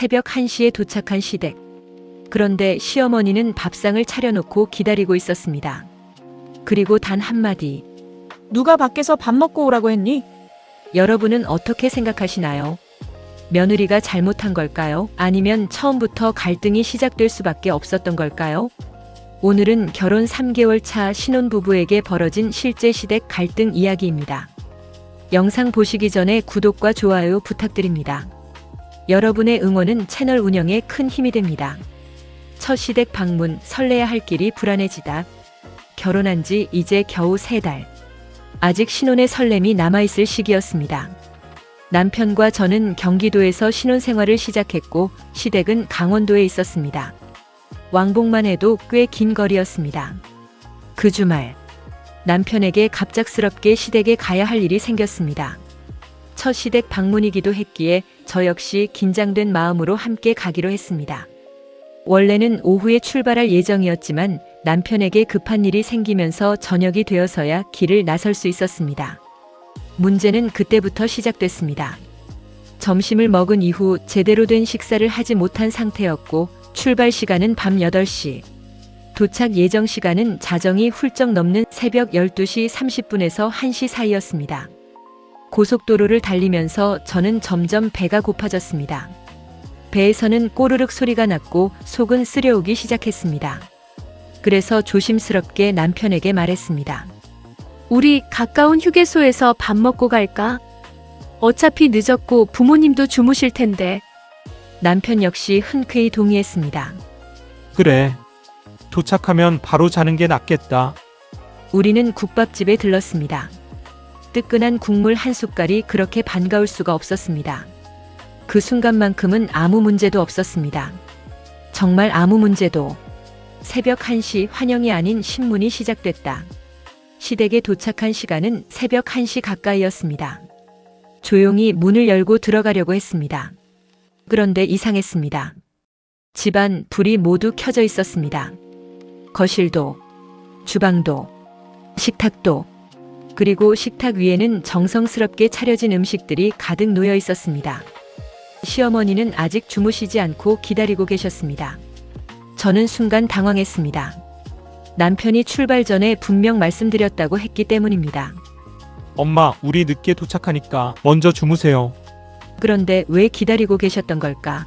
새벽 1시에 도착한 시댁. 그런데 시어머니는 밥상을 차려놓고 기다리고 있었습니다. 그리고 단 한마디. 누가 밖에서 밥 먹고 오라고 했니? 여러분은 어떻게 생각하시나요? 며느리가 잘못한 걸까요? 아니면 처음부터 갈등이 시작될 수밖에 없었던 걸까요? 오늘은 결혼 3개월 차 신혼부부에게 벌어진 실제 시댁 갈등 이야기입니다. 영상 보시기 전에 구독과 좋아요 부탁드립니다. 여러분의 응원은 채널 운영에 큰 힘이 됩니다. 첫 시댁 방문, 설레야 할 길이 불안해지다. 결혼한 지 이제 겨우 3달. 아직 신혼의 설렘이 남아있을 시기였습니다. 남편과 저는 경기도에서 신혼생활을 시작했고 시댁은 강원도에 있었습니다. 왕복만 해도 꽤 긴 거리였습니다. 그 주말 남편에게 갑작스럽게 시댁에 가야 할 일이 생겼습니다. 첫 시댁 방문이기도 했기에 저 역시 긴장된 마음으로 함께 가기로 했습니다. 원래는 오후에 출발할 예정이었지만 남편에게 급한 일이 생기면서 저녁이 되어서야 길을 나설 수 있었습니다. 문제는 그때부터 시작됐습니다. 점심을 먹은 이후 제대로 된 식사를 하지 못한 상태였고 출발 시간은 밤 8시. 도착 예정 시간은 자정이 훌쩍 넘는 새벽 12시 30분에서 1시 사이였습니다. 고속도로를 달리면서 저는 점점 배가 고파졌습니다. 배에서는 꼬르륵 소리가 났고 속은 쓰려오기 시작했습니다. 그래서 조심스럽게 남편에게 말했습니다. 우리 가까운 휴게소에서 밥 먹고 갈까? 어차피 늦었고 부모님도 주무실 텐데. 남편 역시 흔쾌히 동의했습니다. 그래. 도착하면 바로 자는 게 낫겠다. 우리는 국밥집에 들렀습니다. 뜨끈한 국물 한 숟갈이 그렇게 반가울 수가 없었습니다. 그 순간만큼은 아무 문제도 없었습니다. 정말 아무 문제도. 새벽 1시 환영이 아닌 신문이 시작됐다. 시댁에 도착한 시간은 새벽 1시 가까이였습니다. 조용히 문을 열고 들어가려고 했습니다. 그런데 이상했습니다. 집안 불이 모두 켜져 있었습니다. 거실도, 주방도, 식탁도, 그리고 식탁 위에는 정성스럽게 차려진 음식들이 가득 놓여 있었습니다. 시어머니는 아직 주무시지 않고 기다리고 계셨습니다. 저는 순간 당황했습니다. 남편이 출발 전에 분명 말씀드렸다고 했기 때문입니다. 엄마, 우리 늦게 도착하니까 먼저 주무세요. 그런데 왜 기다리고 계셨던 걸까?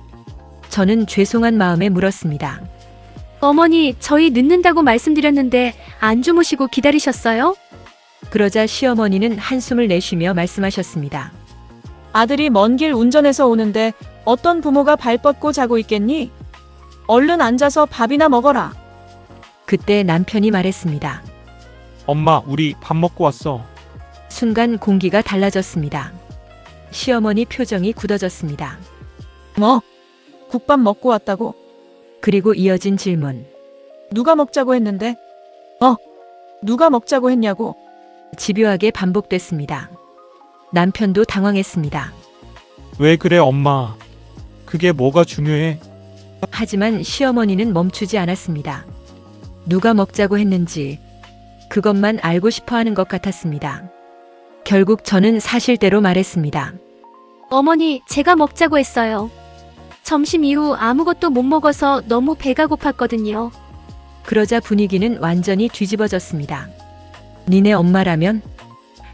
저는 죄송한 마음에 물었습니다. 어머니, 저희 늦는다고 말씀드렸는데 안 주무시고 기다리셨어요? 그러자 시어머니는 한숨을 내쉬며 말씀하셨습니다. 아들이 먼 길 운전해서 오는데 어떤 부모가 발 뻗고 자고 있겠니? 얼른 앉아서 밥이나 먹어라. 그때 남편이 말했습니다. 엄마, 우리 밥 먹고 왔어. 순간 공기가 달라졌습니다. 시어머니 표정이 굳어졌습니다. 뭐? 국밥 먹고 왔다고? 그리고 이어진 질문. 누가 먹자고 했는데? 누가 먹자고 했냐고? 집요하게 반복됐습니다. 남편도 당황했습니다. 왜 그래, 엄마? 그게 뭐가 중요해? 하지만 시어머니는 멈추지 않았습니다. 누가 먹자고 했는지 그것만 알고 싶어 하는 것 같았습니다. 결국 저는 사실대로 말했습니다. 어머니, 제가 먹자고 했어요. 점심 이후 아무것도 못 먹어서 너무 배가 고팠거든요. 그러자 분위기는 완전히 뒤집어졌습니다. 니네 엄마라면?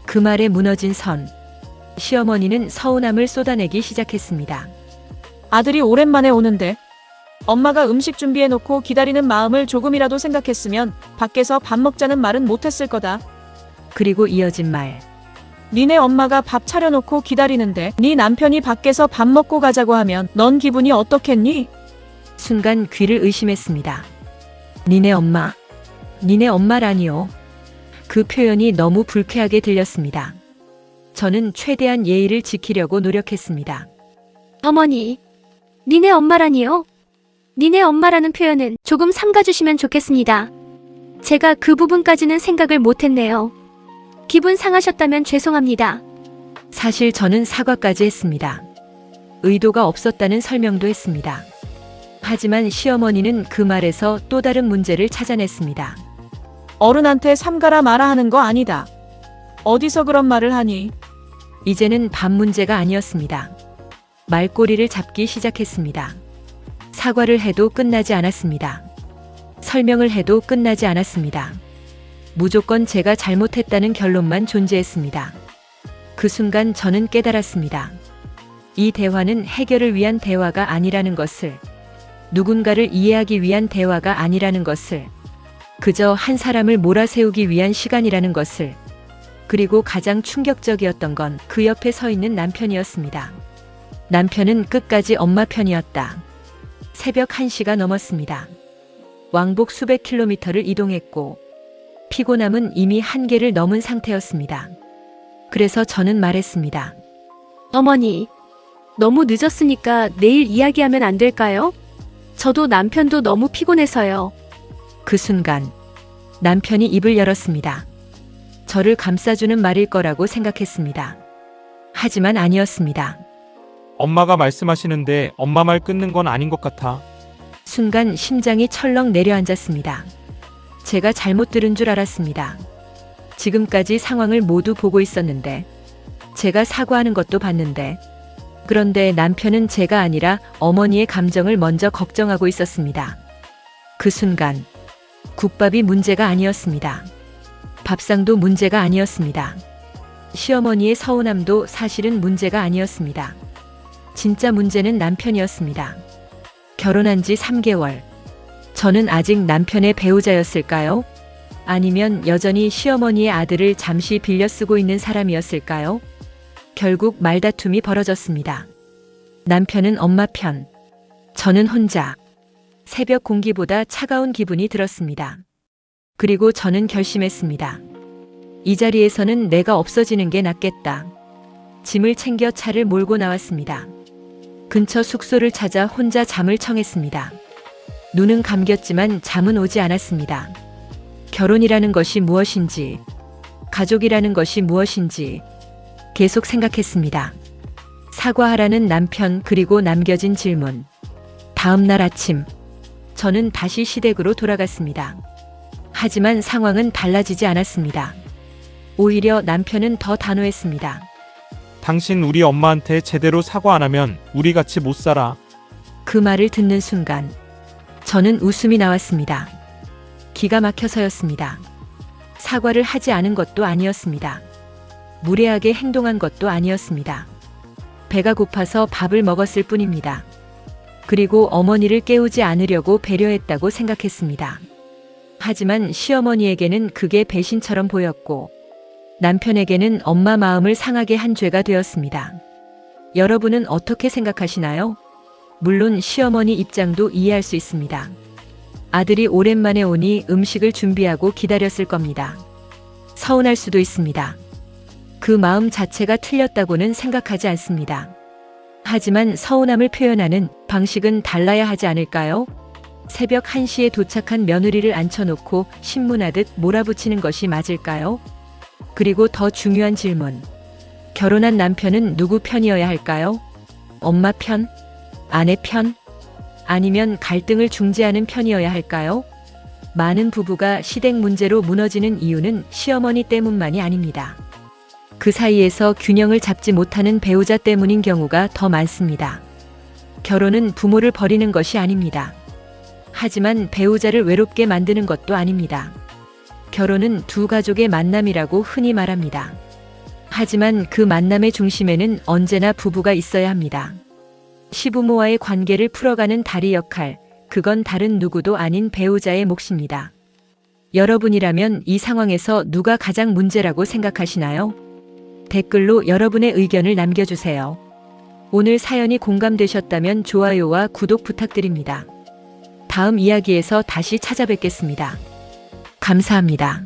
그 말에 무너진 선. 시어머니는 서운함을 쏟아내기 시작했습니다. 아들이 오랜만에 오는데 엄마가 음식 준비해놓고 기다리는 마음을 조금이라도 생각했으면 밖에서 밥 먹자는 말은 못했을 거다. 그리고 이어진 말. 니네 엄마가 밥 차려놓고 기다리는데 네 남편이 밖에서 밥 먹고 가자고 하면 넌 기분이 어떻겠니? 순간 귀를 의심했습니다. 니네 엄마. 니네 엄마라니요. 그 표현이 너무 불쾌하게 들렸습니다. 저는 최대한 예의를 지키려고 노력했습니다. 어머니, 니네 엄마라니요? 니네 엄마라는 표현은 조금 삼가주시면 좋겠습니다. 제가 그 부분까지는 생각을 못했네요. 기분 상하셨다면 죄송합니다. 사실 저는 사과까지 했습니다. 의도가 없었다는 설명도 했습니다. 하지만 시어머니는 그 말에서 또 다른 문제를 찾아냈습니다. 어른한테 삼가라 마라 하는 거 아니다. 어디서 그런 말을 하니? 이제는 밥 문제가 아니었습니다. 말꼬리를 잡기 시작했습니다. 사과를 해도 끝나지 않았습니다. 설명을 해도 끝나지 않았습니다. 무조건 제가 잘못했다는 결론만 존재했습니다. 그 순간 저는 깨달았습니다. 이 대화는 해결을 위한 대화가 아니라는 것을, 누군가를 이해하기 위한 대화가 아니라는 것을, 그저 한 사람을 몰아세우기 위한 시간이라는 것을. 그리고 가장 충격적이었던 건 그 옆에 서 있는 남편이었습니다. 남편은 끝까지 엄마 편이었다. 새벽 1시가 넘었습니다. 왕복 수백 킬로미터를 이동했고 피곤함은 이미 한계를 넘은 상태였습니다. 그래서 저는 말했습니다. 어머니, 너무 늦었으니까 내일 이야기하면 안 될까요? 저도 남편도 너무 피곤해서요. 그 순간 남편이 입을 열었습니다. 저를 감싸주는 말일 거라고 생각했습니다. 하지만 아니었습니다. 엄마가 말씀하시는데 엄마 말 끊는 건 아닌 것 같아. 순간 심장이 철렁 내려앉았습니다. 제가 잘못 들은 줄 알았습니다. 지금까지 상황을 모두 보고 있었는데, 제가 사과하는 것도 봤는데, 그런데 남편은 제가 아니라 어머니의 감정을 먼저 걱정하고 있었습니다. 그 순간 국밥이 문제가 아니었습니다. 밥상도 문제가 아니었습니다. 시어머니의 서운함도 사실은 문제가 아니었습니다. 진짜 문제는 남편이었습니다. 결혼한 지 3개월. 저는 아직 남편의 배우자였을까요? 아니면 여전히 시어머니의 아들을 잠시 빌려 쓰고 있는 사람이었을까요? 결국 말다툼이 벌어졌습니다. 남편은 엄마 편, 저는 혼자. 새벽 공기보다 차가운 기분이 들었습니다. 그리고 저는 결심했습니다. 이 자리에서는 내가 없어지는 게 낫겠다. 짐을 챙겨 차를 몰고 나왔습니다. 근처 숙소를 찾아 혼자 잠을 청했습니다. 눈은 감겼지만 잠은 오지 않았습니다. 결혼이라는 것이 무엇인지, 가족이라는 것이 무엇인지 계속 생각했습니다. 사과하라는 남편, 그리고 남겨진 질문. 다음 날 아침, 저는 다시 시댁으로 돌아갔습니다. 하지만 상황은 달라지지 않았습니다. 오히려 남편은 더 단호했습니다. 당신 우리 엄마한테 제대로 사과 안 하면 우리 같이 못 살아. 그 말을 듣는 순간 저는 웃음이 나왔습니다. 기가 막혀서였습니다. 사과를 하지 않은 것도 아니었습니다. 무례하게 행동한 것도 아니었습니다. 배가 고파서 밥을 먹었을 뿐입니다. 그리고 어머니를 깨우지 않으려고 배려했다고 생각했습니다. 하지만 시어머니에게는 그게 배신처럼 보였고, 남편에게는 엄마 마음을 상하게 한 죄가 되었습니다. 여러분은 어떻게 생각하시나요? 물론 시어머니 입장도 이해할 수 있습니다. 아들이 오랜만에 오니 음식을 준비하고 기다렸을 겁니다. 서운할 수도 있습니다. 그 마음 자체가 틀렸다고는 생각하지 않습니다. 하지만 서운함을 표현하는 방식은 달라야 하지 않을까요? 새벽 1시에 도착한 며느리를 앉혀놓고 신문하듯 몰아붙이는 것이 맞을까요? 그리고 더 중요한 질문. 결혼한 남편은 누구 편이어야 할까요? 엄마 편? 아내 편? 아니면 갈등을 중재하는 편이어야 할까요? 많은 부부가 시댁 문제로 무너지는 이유는 시어머니 때문만이 아닙니다. 그 사이에서 균형을 잡지 못하는 배우자 때문인 경우가 더 많습니다. 결혼은 부모를 버리는 것이 아닙니다. 하지만 배우자를 외롭게 만드는 것도 아닙니다. 결혼은 두 가족의 만남이라고 흔히 말합니다. 하지만 그 만남의 중심에는 언제나 부부가 있어야 합니다. 시부모와의 관계를 풀어가는 다리 역할, 그건 다른 누구도 아닌 배우자의 몫입니다. 여러분이라면 이 상황에서 누가 가장 문제라고 생각하시나요? 댓글로 여러분의 의견을 남겨주세요. 오늘 사연이 공감되셨다면 좋아요와 구독 부탁드립니다. 다음 이야기에서 다시 찾아뵙겠습니다. 감사합니다.